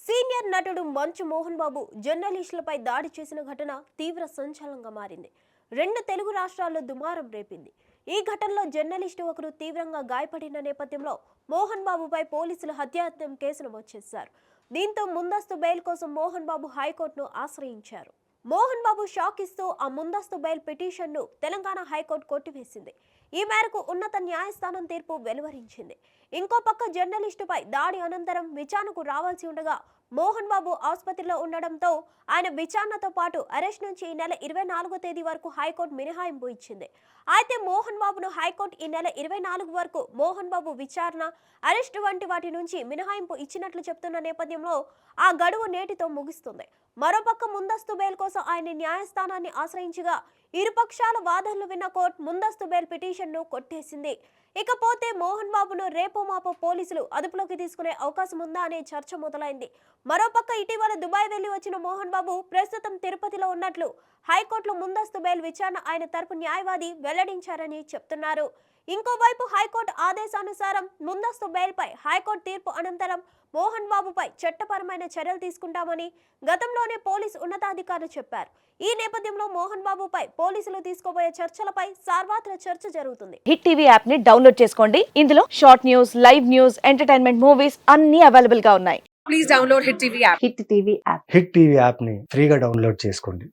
Senior నటుడు మంచు మోహన్ బాబు జర్నలిస్టులపై దాడి చేసిన ఘటన తీవ్ర సంచలనంగా మారింది. రెండు తెలుగు రాష్ట్రాల్లో దుమారం రేపింది. ఈ ఘటనలో జర్నలిస్టు ఒకరు తీవ్రంగా గాయపడిన నేపథ్యంలో మోహన్ బాబుపై పోలీసులు హత్యాయత్నం కేసు నమోదు చేశారు. దీంతో ముందస్తు బెయిల్ కోసం మోహన్ బాబు హైకోర్టును ఆశ్రయించారు. మోహన్ బాబు షాక్ ఇస్తూ ఆ ముందస్తు బెయిల్ పిటిషన్ను తెలంగాణ హైకోర్టు కొట్టివేసింది. ఈ మేరకు ఉన్నత న్యాయస్థానం తీర్పు వెలువరించింది. ఇంకో పక్క జర్నలిస్టుపై దాడి అనంతరం విచారణకు రావాల్సి ఉండగా మోహన్ బాబు ఆసుపత్రిలో ఉండడంతో ఆయన విచారణతో పాటు అరెస్ట్ నుంచి ఈ నెల 24వ తేదీ వరకు హైకోర్టు మినహాయింపు ఇచ్చింది. అయితే మోహన్ బాబును హైకోర్టు ఈ నెల 24 వరకు మోహన్ బాబు విచారణ, అరెస్టు వంటి వాటి నుంచి మినహాయింపు ఇచ్చినట్లు చెప్తున్న నేపథ్యంలో ఆ గడువు నేటితో ముగుస్తుంది. మరోపక్క ముందస్తు బెయిల్ కోసం ఆయన న్యాయస్థానాన్ని ఆశ్రయించగా ఇరుపక్షాల వాదనలు విన్న కోర్టు ముందస్తు బెయిల్ పిటిషన్ను కొట్టేసింది. ఇకపోతే మోహన్ బాబును రేపో మాపో పోలీసులు అదుపులోకి తీసుకునే అవకాశం ఉందా అనే చర్చ మొదలైంది. మరోపక్క ఇటీవల దుబాయ్ వెళ్లి వచ్చిన మోహన్ బాబు ప్రస్తుతం తిరుపతిలో ఉన్నట్లు హైకోర్టులో ముందస్తు బెయిల్ విచారణ ఆయన తరపు న్యాయవాది వెల్లడించారని చెప్తున్నారు. ఇంకోవైపు హైకోర్టు ఆదేశానుసారం ముందస్తు బెయిల్పై హైకోర్టు తీర్పు అనంతరం మోహన్ బాబుపై చట్టపరమైన చర్యలు తీసుకుంటామని గతంలోనే పోలీసు ఉన్నతాధికారులు చెప్పారు. ఈ నేపథ్యంలో మోహన్ బాబుపై పోలీసులు తీసుకోబోయే చర్చలపై సర్వత్రా చర్చ జరుగుతుంది. హిట్ టీవీ యాప్ ని డౌన్లోడ్ చేసుకోండి. ఇందులో short news, live news, entertainment movies అన్ని అవైలబుల్ గా ఉన్నాయి. Please download Hit TV app. Hit TV app. Hit TV యాప్ని ఫ్రీగా డౌన్లోడ్ చేసుకోండి.